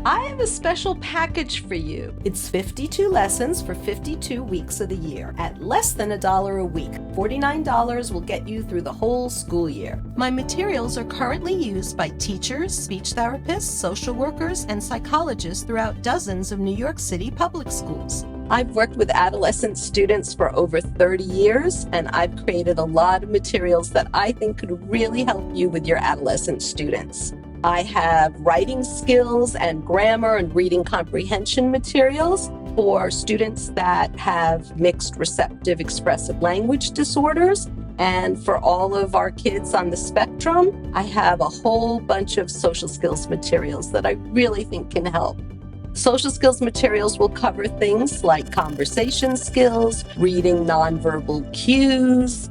I have a special package for you. It's 52 lessons for 52 weeks of the year at less than $1 a week. $49 will get you through the whole school year. My materials are currently used by teachers, speech therapists, social workers, and psychologists throughout dozens of New York City public schools. I've worked with adolescent students for over 30 years, and I've created a lot of materials that I think could really help you with your adolescent students. I have writing skills and grammar and reading comprehension materials for students that have mixed receptive expressive language disorders. And for all of our kids on the spectrum, I have a whole bunch of social skills materials that I really think can help. Social skills materials will cover things like conversation skills, reading nonverbal cues,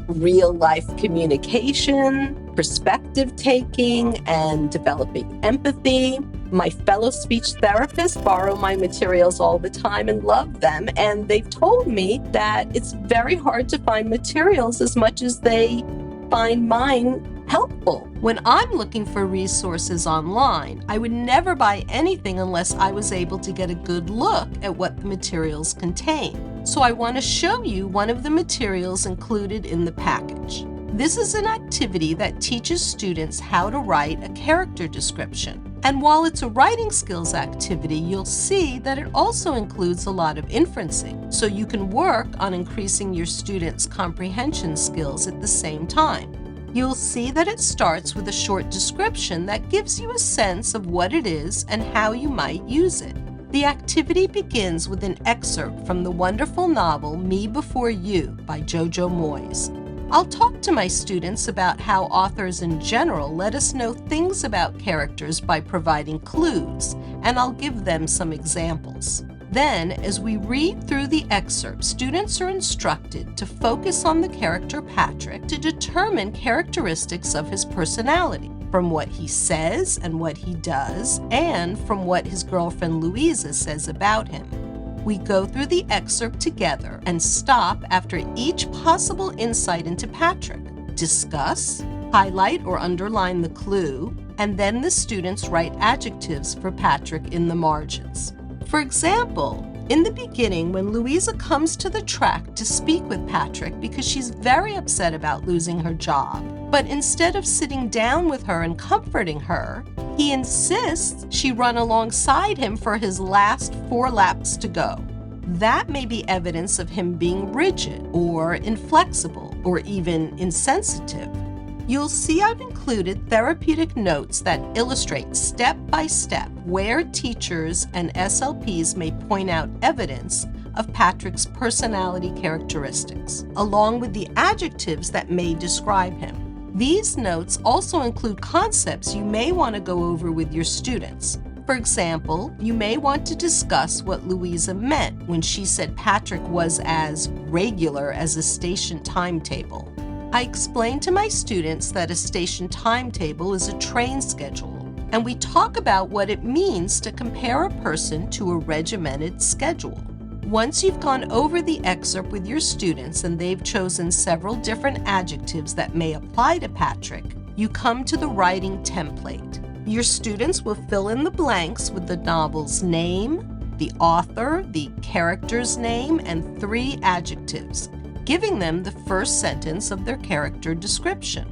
real-life communication, perspective taking, and developing empathy. My fellow speech therapists borrow my materials all the time and love them, and they've told me that it's very hard to find materials as much as they find mine helpful. When I'm looking for resources online, I would never buy anything unless I was able to get a good look at what the materials contain. So I want to show you one of the materials included in the package. This is an activity that teaches students how to write a character description. And while it's a writing skills activity, you'll see that it also includes a lot of inferencing, so you can work on increasing your students' comprehension skills at the same time. You'll see that it starts with a short description that gives you a sense of what it is and how you might use it. The activity begins with an excerpt from the wonderful novel Me Before You by Jojo Moyes. I'll talk to my students about how authors in general let us know things about characters by providing clues, and I'll give them some examples. Then, as we read through the excerpt, students are instructed to focus on the character Patrick to determine characteristics of his personality, from what he says and what he does, and from what his girlfriend Louisa says about him. We go through the excerpt together and stop after each possible insight into Patrick, discuss, highlight or underline the clue, and then the students write adjectives for Patrick in the margins. For example, in the beginning, when Louisa comes to the track to speak with Patrick because she's very upset about losing her job, but instead of sitting down with her and comforting her, he insists she run alongside him for his last 4 laps to go. That may be evidence of him being rigid or inflexible or even insensitive. You'll see I've included therapeutic notes that illustrate step by step where teachers and SLPs may point out evidence of Patrick's personality characteristics, along with the adjectives that may describe him. These notes also include concepts you may want to go over with your students. For example, you may want to discuss what Louisa meant when she said Patrick was as regular as a station timetable. I explained to my students that a station timetable is a train schedule, and we talk about what it means to compare a person to a regimented schedule. Once you've gone over the excerpt with your students and they've chosen several different adjectives that may apply to Patrick, you come to the writing template. Your students will fill in the blanks with the novel's name, the author, the character's name, and 3 adjectives, giving them the first sentence of their character description.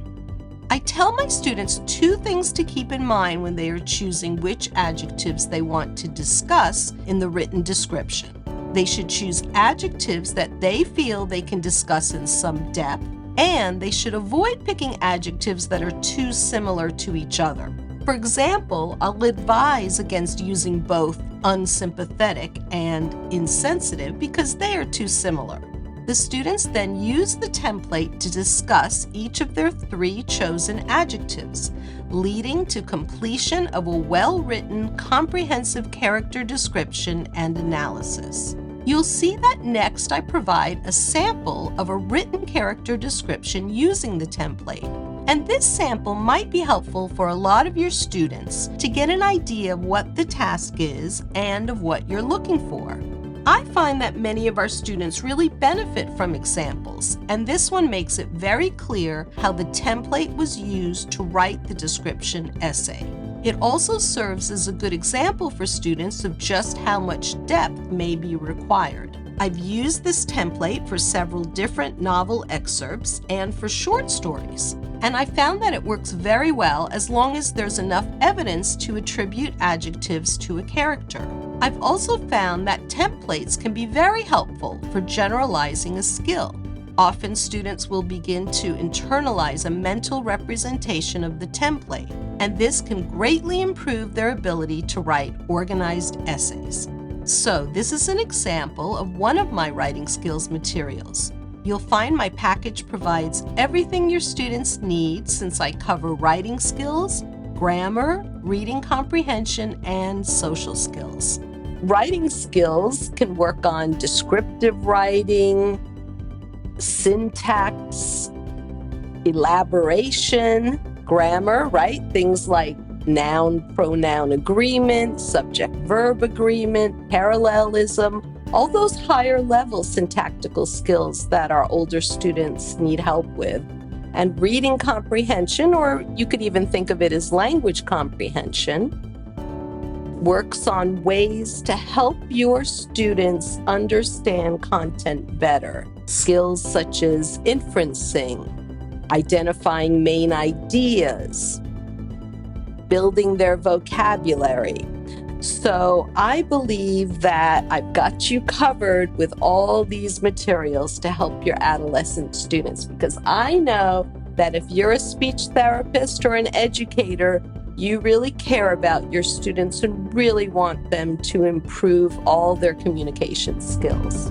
I tell my students 2 things to keep in mind when they are choosing which adjectives they want to discuss in the written description. They should choose adjectives that they feel they can discuss in some depth, and they should avoid picking adjectives that are too similar to each other. For example, I'll advise against using both unsympathetic and insensitive because they are too similar. The students then use the template to discuss each of their 3 chosen adjectives, leading to completion of a well-written, comprehensive character description and analysis. You'll see that next I provide a sample of a written character description using the template. And this sample might be helpful for a lot of your students to get an idea of what the task is and of what you're looking for. I find that many of our students really benefit from examples, and this one makes it very clear how the template was used to write the description essay. It also serves as a good example for students of just how much depth may be required. I've used this template for several different novel excerpts and for short stories, and I found that it works very well as long as there's enough evidence to attribute adjectives to a character. I've also found that templates can be very helpful for generalizing a skill. Often students will begin to internalize a mental representation of the template, and this can greatly improve their ability to write organized essays. So this is an example of one of my writing skills materials. You'll find my package provides everything your students need since I cover writing skills, grammar, reading comprehension, and social skills. Writing skills can work on descriptive writing, syntax, elaboration, grammar, right? Things like noun-pronoun agreement, subject-verb agreement, parallelism, all those higher level syntactical skills that our older students need help with. And reading comprehension, or you could even think of it as language comprehension, works on ways to help your students understand content better. Skills such as inferencing, identifying main ideas, building their vocabulary. So I believe that I've got you covered with all these materials to help your adolescent students, because I know that if you're a speech therapist or an educator, you really care about your students and really want them to improve all their communication skills.